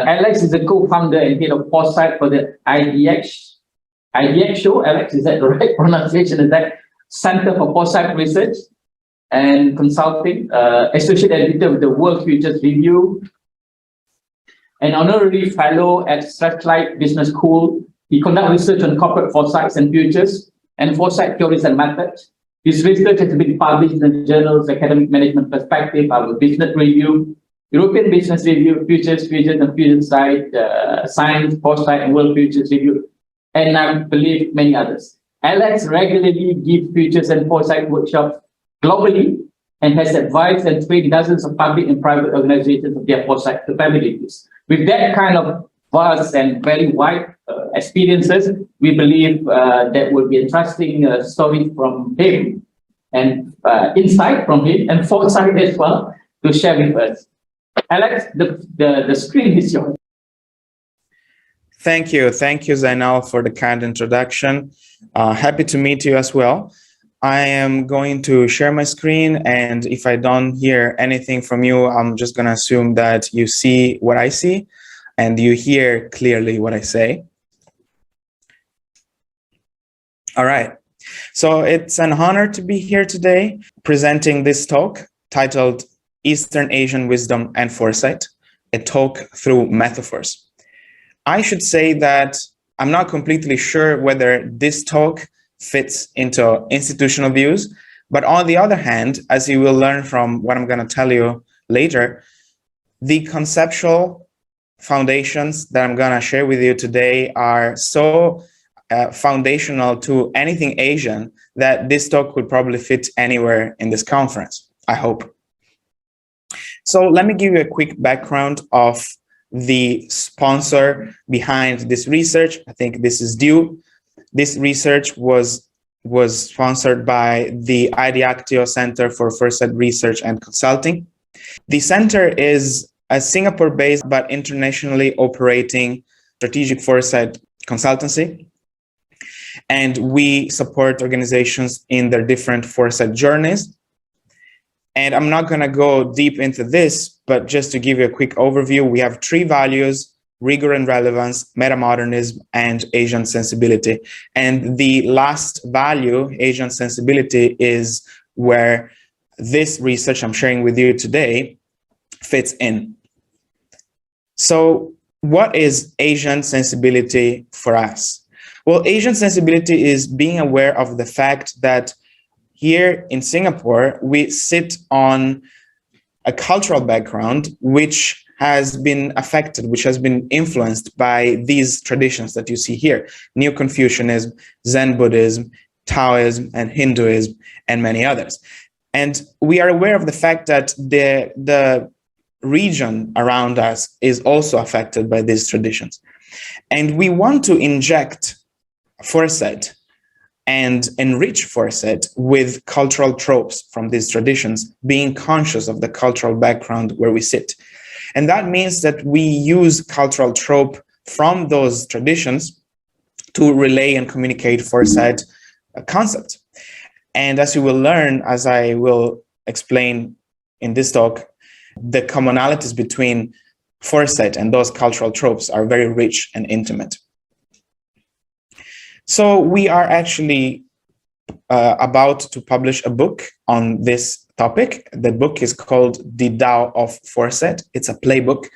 Alex is the co-founder and head of Foresight for the IDX show. Alex, is that the right pronunciation? Is that Center for Foresight Research and Consulting, Associate Editor of the World Futures Review, an honorary fellow at Strathclyde Business School. He conducts research on corporate foresights and futures and foresight theories and methods. His research has been published in the journals Academic Management Perspective, our Business Review, European Business Review, Futures and Foresight, Science, Foresight, and World Futures Review, and I believe many others. Alex regularly gives futures and foresight workshops globally and has advised and trained dozens of public and private organizations of their foresight capabilities. With that kind of vast and very wide experiences, we believe that will be interesting story from him and insight from him and foresight as well to share with us. Alex, the screen is yours. Thank you, Zainal, for the kind introduction. Happy to meet you as well. I am going to share my screen, and if I don't hear anything from you, I'm just going to assume that you see what I see and you hear clearly what I say. All right. So it's an honor to be here today presenting this talk titled Eastern Asian Wisdom and Foresight, a talk through metaphors. I should say that I'm not completely sure whether this talk fits into institutional views, but on the other hand, as you will learn from what I'm going to tell you later, the conceptual foundations that I'm going to share with you today are so foundational to anything Asian that this talk could probably fit anywhere in this conference, I hope. So let me give you a quick background of the sponsor behind this research. I think this is due. This research was sponsored by the IDIACTIO Center for Foresight Research and Consulting. The center is a Singapore-based but internationally operating strategic foresight consultancy. And we support organizations in their different foresight journeys. And I'm not going to go deep into this, but just to give you a quick overview, we have 3 values: rigor and relevance, metamodernism, and Asian sensibility. And the last value, Asian sensibility, is where this research I'm sharing with you today fits in. So what is Asian sensibility for us? Well, Asian sensibility is being aware of the fact that here in Singapore, we sit on a cultural background which has been affected, which has been influenced by these traditions that you see here: Neo-Confucianism, Zen Buddhism, Taoism, and Hinduism, and many others. And we are aware of the fact that the region around us is also affected by these traditions. And we want to inject foresight and enrich foresight with cultural tropes from these traditions, being conscious of the cultural background where we sit. And that means that we use cultural trope from those traditions to relay and communicate foresight concept. And as you will learn, as I will explain in this talk, the commonalities between foresight and those cultural tropes are very rich and intimate. So we are actually about to publish a book on this topic. The book is called The Tao of Foresight. It's a playbook.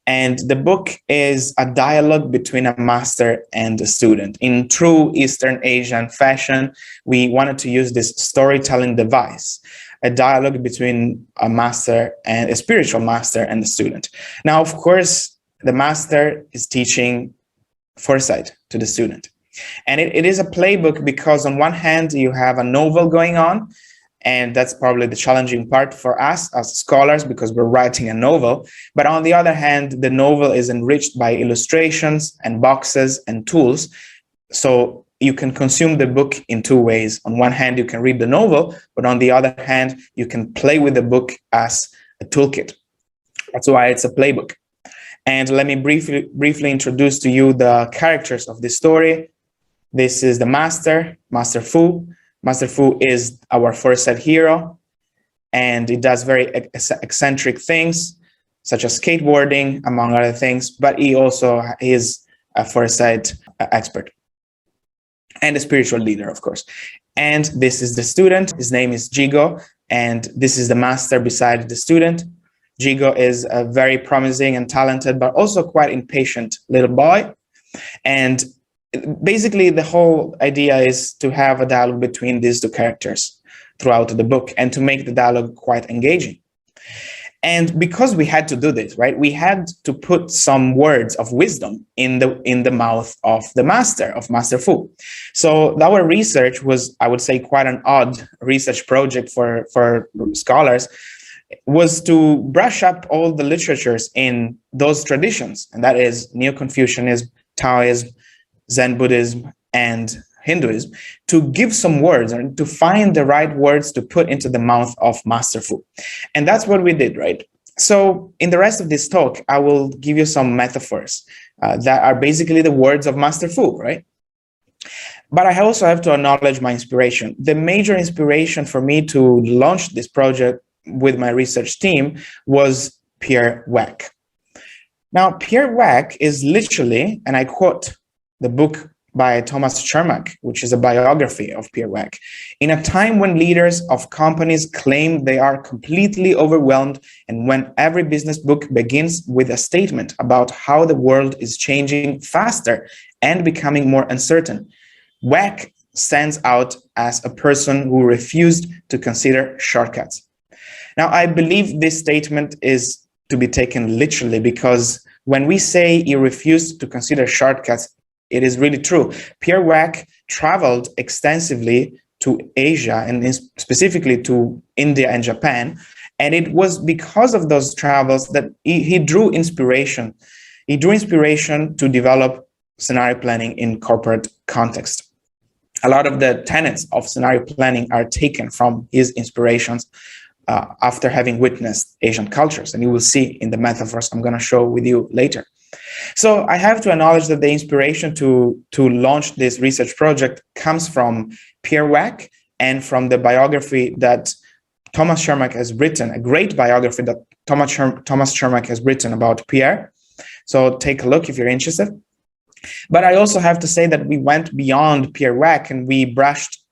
And the book is a dialogue between a master and a student. In true Eastern Asian fashion, we wanted to use this storytelling device, a dialogue between a master and a spiritual master and the student. Now, of course, the master is teaching foresight to the student. And it is a playbook because on one hand, you have a novel going on, and that's probably the challenging part for us as scholars because we're writing a novel. But on the other hand, the novel is enriched by illustrations and boxes and tools. So you can consume the book in 2 ways. On one hand, you can read the novel, but on the other hand, you can play with the book as a toolkit. That's why it's a playbook. And let me briefly introduce to you the characters of this story. This is the master, Master Fu. Master Fu is our foresight hero, and he does very eccentric things. such as skateboarding, among other things, but he also is a Foresight expert and a spiritual leader, of course. And this is the student. His name is Jigo, and this is the master beside the student. Jigo is a very promising and talented, but also quite impatient little boy. And basically, the whole idea is to have a dialogue between these two characters throughout the book and to make the dialogue quite engaging. And because we had to do this, right, we had to put some words of wisdom in the mouth of the master, of Master Fu. So our research was, I would say, quite an odd research project for scholars, was to brush up all the literatures in those traditions, and that is Neo-Confucianism, Taoism, Zen Buddhism, and Hinduism, to give some words and to find the right words to put into the mouth of Master Fu. And that's what we did, right? So in the rest of this talk, I will give you some metaphors that are basically the words of Master Fu, right? But I also have to acknowledge my inspiration. The major inspiration for me to launch this project with my research team was Pierre Wack. Now, Pierre Wack is literally, and I quote the book by Thomas Chermack, which is a biography of Pierre Wack. In a time when leaders of companies claim they are completely overwhelmed, and when every business book begins with a statement about how the world is changing faster and becoming more uncertain, Wack stands out as a person who refused to consider shortcuts. Now, I believe this statement is to be taken literally, because when we say he refused to consider shortcuts, it is really true. Pierre Wack traveled extensively to Asia, and specifically to India and Japan. And it was because of those travels that he drew inspiration. He drew inspiration to develop scenario planning in corporate context. A lot of the tenets of scenario planning are taken from his inspirations after having witnessed Asian cultures. And you will see in the metaphors I'm going to show with you later. So I have to acknowledge that the inspiration to launch this research project comes from Pierre Wack and from the biography that Thomas Chermack has written, a great biography that Thomas Chermack has written about Pierre. So take a look if you're interested. But I also have to say that we went beyond Pierre Wack and we brushed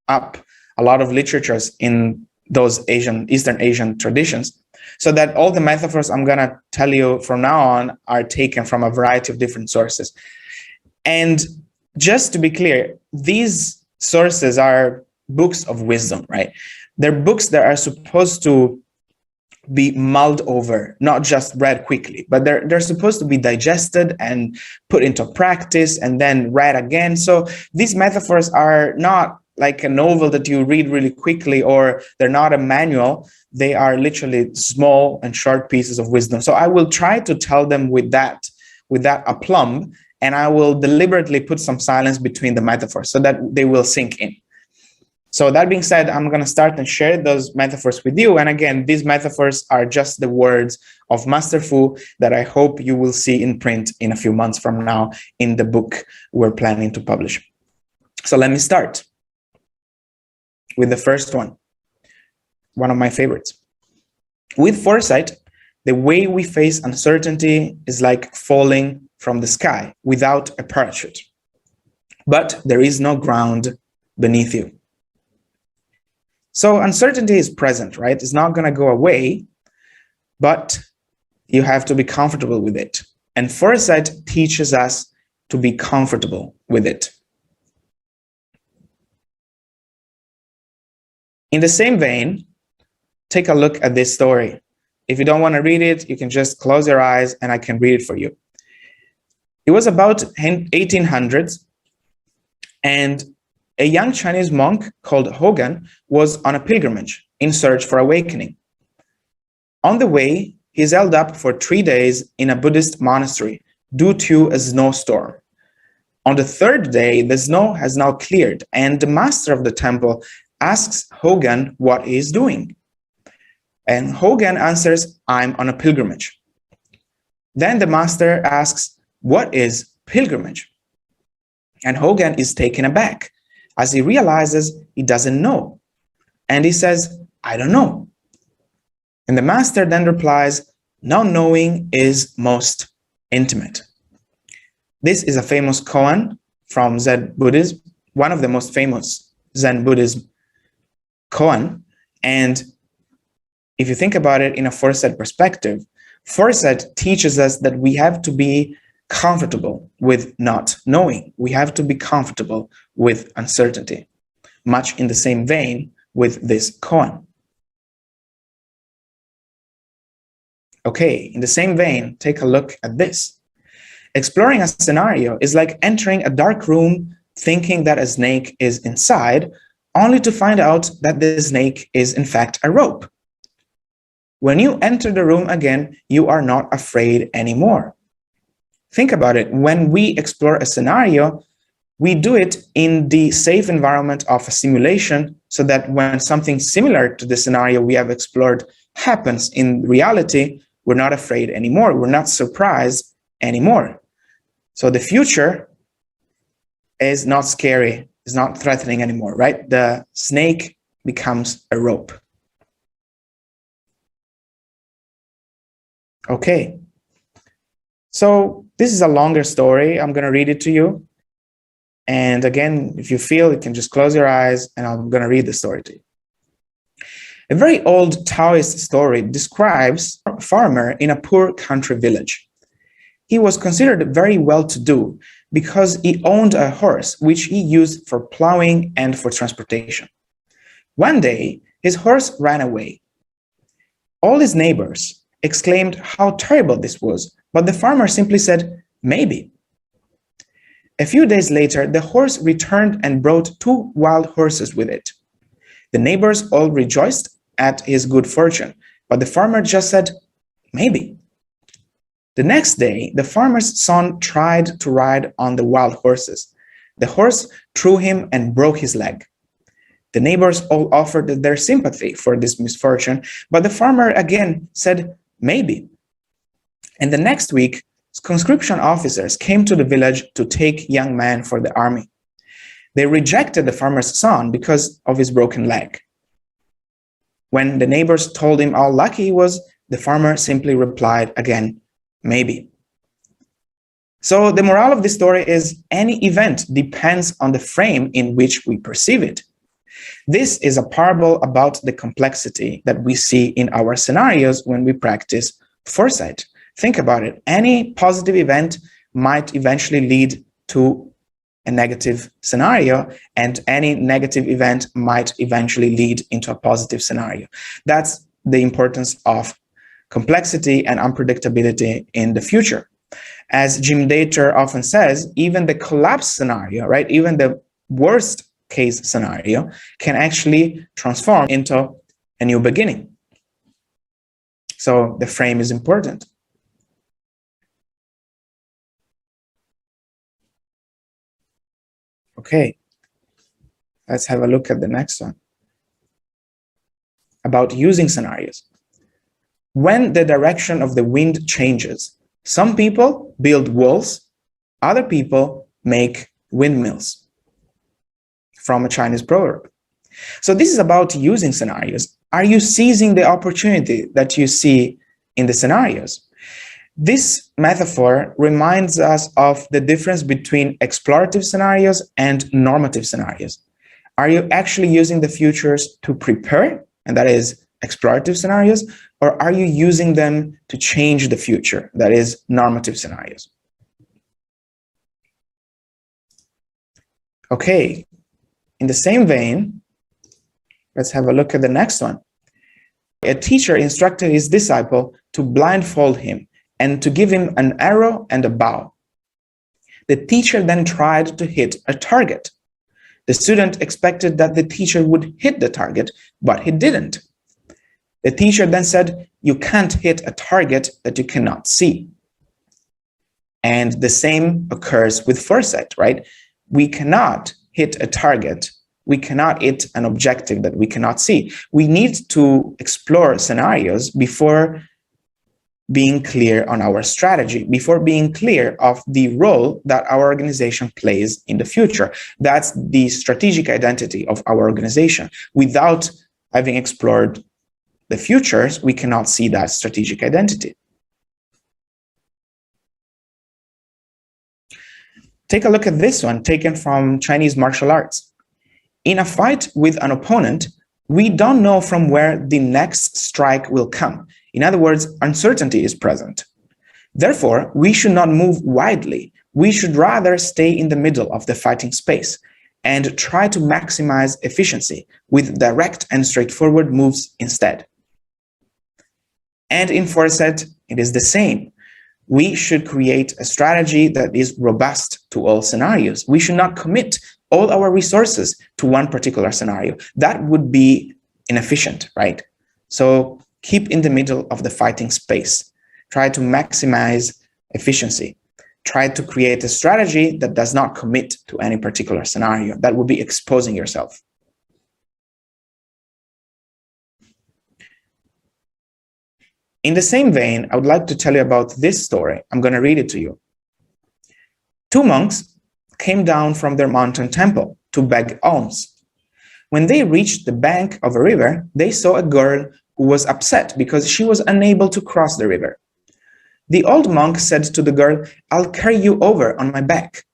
up a lot of literatures in those Eastern Asian traditions, so that all the metaphors I'm going to tell you from now on are taken from a variety of different sources. And just to be clear, these sources are books of wisdom, right? They're books that are supposed to be mulled over, not just read quickly, but they're supposed to be digested and put into practice and then read again. So these metaphors are not like a novel that you read really quickly, or they're not a manual. They are literally small and short pieces of wisdom. So I will try to tell them with that aplomb, and I will deliberately put some silence between the metaphors so that they will sink in. So that being said, I'm going to start and share those metaphors with you. And again, these metaphors are just the words of Master Fu that I hope you will see in print in a few months from now in the book we're planning to publish. So let me start with the first one of my favorites. With foresight, the way we face uncertainty is like falling from the sky without a parachute. But there is no ground beneath you. So uncertainty is present, right? It's not going to go away, but you have to be comfortable with it. And foresight teaches us to be comfortable with it. In the same vein, take a look at this story. If you don't want to read it, you can just close your eyes and I can read it for you. It was about 1800s, and a young Chinese monk called Hogan was on a pilgrimage in search for awakening. On the way, he's held up for 3 days in a Buddhist monastery due to a snowstorm. On the third day, the snow has now cleared, and the master of the temple asks Hogan what he is doing. And Hogan answers, "I'm on a pilgrimage." Then the master asks, "What is pilgrimage?" And Hogan is taken aback as he realizes he doesn't know. And he says, "I don't know." And the master then replies, Now knowing is most intimate. This is a famous koan from Zen Buddhism, one of the most famous Zen Buddhism koan. And if you think about it in a Foresight perspective, Foresight teaches us that we have to be comfortable with not knowing. We have to be comfortable with uncertainty, much in the same vein with this koan. Okay, in the same vein, take a look at this. Exploring a scenario is like entering a dark room thinking that a snake is inside, only to find out that the snake is in fact a rope. When you enter the room again, you are not afraid anymore. Think about it. When we explore a scenario, we do it in the safe environment of a simulation so that when something similar to the scenario we have explored happens in reality, we're not afraid anymore. We're not surprised anymore. So the future is not scary, is not threatening anymore, right? The snake becomes a rope. Okay. So this is a longer story. I'm going to read it to you. And again, if you feel, you can just close your eyes and I'm going to read the story to you. A very old Taoist story describes a farmer in a poor country village. He was considered very well-to-do because he owned a horse which he used for plowing and for transportation. One day, his horse ran away. All his neighbors exclaimed how terrible this was, but the farmer simply said, maybe. A few days later, the horse returned and brought 2 wild horses with it. The neighbors all rejoiced at his good fortune, but the farmer just said, maybe. The next day, the farmer's son tried to ride on the wild horses. The horse threw him and broke his leg. The neighbors all offered their sympathy for this misfortune, but the farmer again said, maybe. And the next week, conscription officers came to the village to take young men for the army. They rejected the farmer's son because of his broken leg. When the neighbors told him how lucky he was, the farmer simply replied again, maybe. So the moral of this story is any event depends on the frame in which we perceive it. This is a parable about the complexity that we see in our scenarios when we practice foresight. Think about it. Any positive event might eventually lead to a negative scenario, and any negative event might eventually lead into a positive scenario. That's the importance of complexity and unpredictability in the future. As Jim Dater often says, even the collapse scenario, right, even the worst case scenario can actually transform into a new beginning. So the frame is important. Okay, let's have a look at the next one about using scenarios. When the direction of the wind changes, some people build walls, other people make windmills, from a Chinese proverb. So this is about using scenarios. Are you seizing the opportunity that you see in the scenarios? This metaphor reminds us of the difference between explorative scenarios and normative scenarios. Are you actually using the futures to prepare, and that is explorative scenarios, or are you using them to change the future, that is normative scenarios? Okay, in the same vein, let's have a look at the next one. A teacher instructed his disciple to blindfold him and to give him an arrow and a bow. The teacher then tried to hit a target. The student expected that the teacher would hit the target, but he didn't. The teacher then said, you can't hit a target that you cannot see. And the same occurs with foresight, right? We cannot hit a target. We cannot hit an objective that we cannot see. We need to explore scenarios before being clear on our strategy, before being clear of the role that our organization plays in the future. That's the strategic identity of our organization. Without having explored the futures, we cannot see that strategic identity. Take a look at this one, taken from Chinese martial arts. In a fight with an opponent, we don't know from where the next strike will come. In other words, uncertainty is present. Therefore, we should not move widely. We should rather stay in the middle of the fighting space and try to maximize efficiency with direct and straightforward moves instead. And in Foresight, it is the same. We should create a strategy that is robust to all scenarios. We should not commit all our resources to one particular scenario. That would be inefficient, right? So keep in the middle of the fighting space. Try to maximize efficiency. Try to create a strategy that does not commit to any particular scenario. That would be exposing yourself. In the same vein, I would like to tell you about this story. I'm going to read it to you. Two monks came down from their mountain temple to beg alms. When they reached the bank of a river, they saw a girl who was upset because she was unable to cross the river. The old monk said to the girl, "I'll carry you over on my back."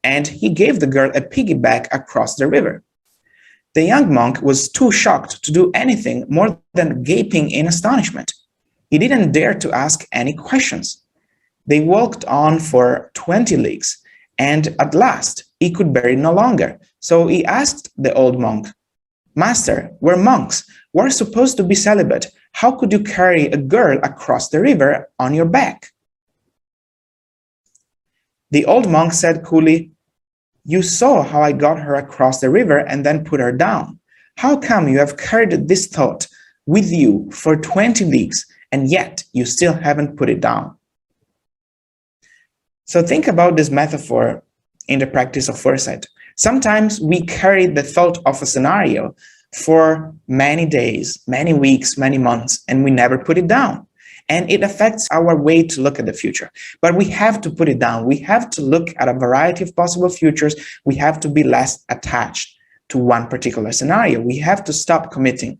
And he gave the girl a piggyback across the river. The young monk was too shocked to do anything more than gaping in astonishment. He didn't dare to ask any questions. They walked on for 20 leagues, and at last he could bear it no longer. So he asked the old monk, "Master, we're monks. We're supposed to be celibate. How could you carry a girl across the river on your back?" The old monk said coolly, "You saw how I got her across the river and then put her down. How come you have carried this thought with you for 20 leagues and yet you still haven't put it down?" So think about this metaphor in the practice of foresight. Sometimes we carry the thought of a scenario for many days, many weeks, many months, and we never put it down. And it affects our way to look at the future. But we have to put it down. We have to look at a variety of possible futures. We have to be less attached to one particular scenario. We have to stop committing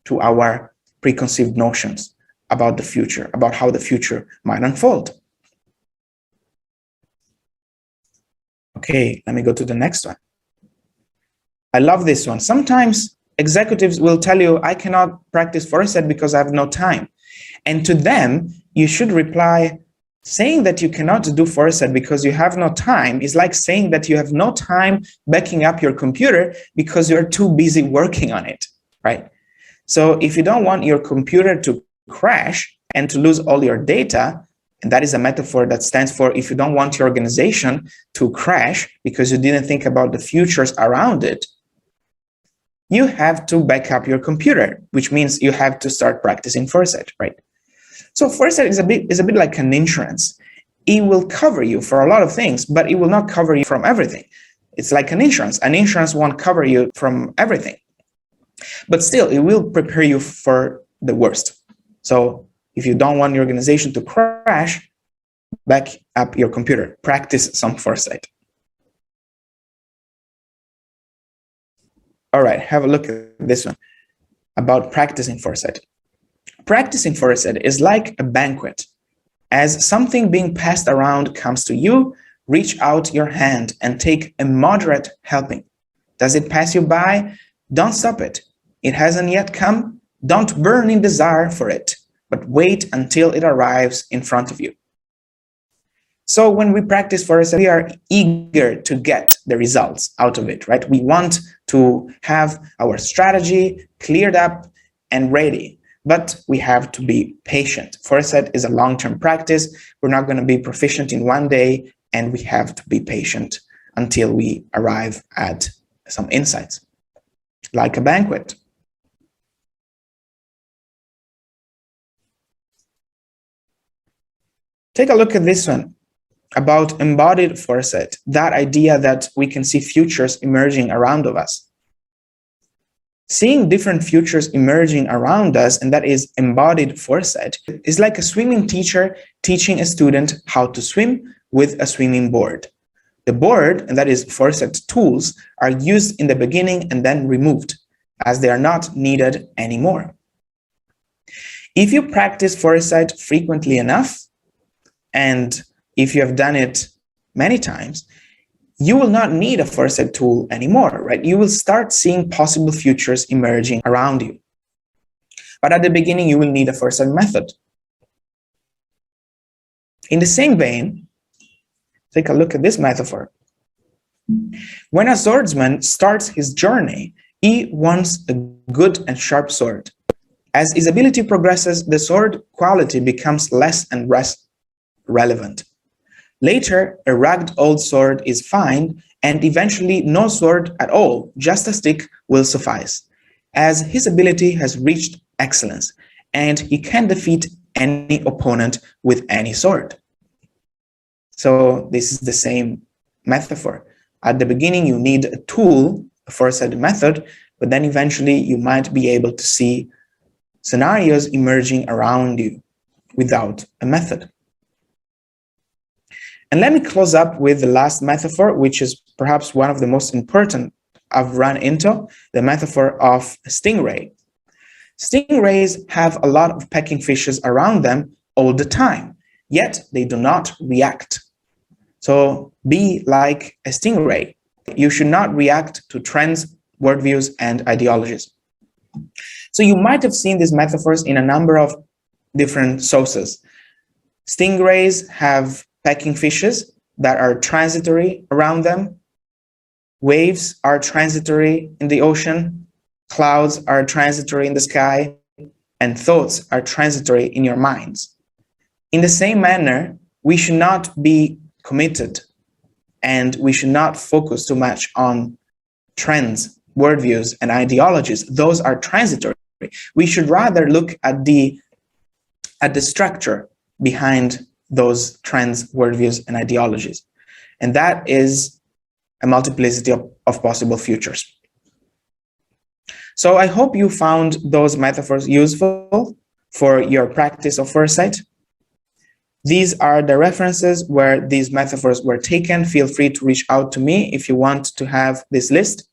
to our preconceived notions about the future, about how the future might unfold. Okay, let me go to the next one. I love this one. Sometimes executives will tell you, "I cannot practice foresight because I have no time." And to them, you should reply, saying that you cannot do foresight because you have no time is like saying that you have no time backing up your computer because you're too busy working on it, right? So if you don't want your computer to crash and to lose all your data, and that is a metaphor that stands for if you don't want your organization to crash because you didn't think about the futures around it, you have to back up your computer, which means you have to start practicing foresight, right? So foresight is a bit like an insurance. It will cover you for a lot of things, but it will not cover you from everything. It's like an insurance. An insurance won't cover you from everything, but still it will prepare you for the worst. So if you don't want your organization to crash, back up your computer, practice some foresight. All right, have a look at this one about practicing foresight. Practicing foresight is like a banquet. As something being passed around comes to you, reach out your hand and take a moderate helping. Does it pass you by? Don't stop it. It hasn't yet come. Don't burn in desire for it, but wait until it arrives in front of you. So when we practice foresight, we are eager to get the results out of it, right? We want to have our strategy cleared up and ready, but we have to be patient. Foresight is a long-term practice. We're not going to be proficient in one day, and we have to be patient until we arrive at some insights, like a banquet. Take a look at this one about embodied foresight, that idea that we can see futures emerging around of us. Seeing different futures emerging around us, and that is embodied foresight, is like a swimming teacher teaching a student how to swim with a swimming board. The board, and that is foresight tools, are used in the beginning and then removed, as they are not needed anymore. If you practice foresight frequently enough, and if you have done it many times, you will not need a Foresight tool anymore, right? You will start seeing possible futures emerging around you. But at the beginning, you will need a Foresight method. In the same vein, take a look at this metaphor. When a swordsman starts his journey, he wants a good and sharp sword. As his ability progresses, the sword quality becomes less and less relevant. Later, a rugged old sword is fine, and eventually no sword at all, just a stick, will suffice, as his ability has reached excellence, and he can defeat any opponent with any sword. So this is the same metaphor. At the beginning, you need a tool, a Foresight method, but then eventually you might be able to see scenarios emerging around you without a method. And let me close up with the last metaphor, which is perhaps one of the most important I've run into, the metaphor of a stingray. Stingrays have a lot of pecking fishes around them all the time, yet they do not react. So be like a stingray. You should not react to trends, worldviews, and ideologies. So you might have seen these metaphors in a number of different sources. Stingrays have pecking fishes that are transitory around them. Waves are transitory in the ocean. Clouds are transitory in the sky. And thoughts are transitory in your minds. In the same manner, we should not be committed and we should not focus too much on trends, worldviews, and ideologies. Those are transitory. We should rather look at the structure behind those trends, worldviews, and ideologies. And that is a multiplicity of possible futures. So I hope you found those metaphors useful for your practice of Foresight. These are the references where these metaphors were taken. Feel free to reach out to me if you want to have this list.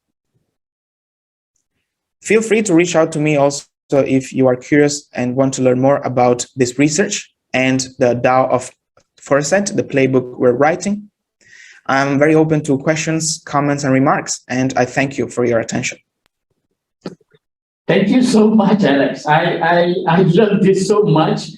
Feel free to reach out to me also if you are curious and want to learn more about this research and the DAO of Foresight, the playbook we're writing. I'm very open to questions, comments, and remarks, and I thank you for your attention. Thank you so much, Alex. I learned this so much.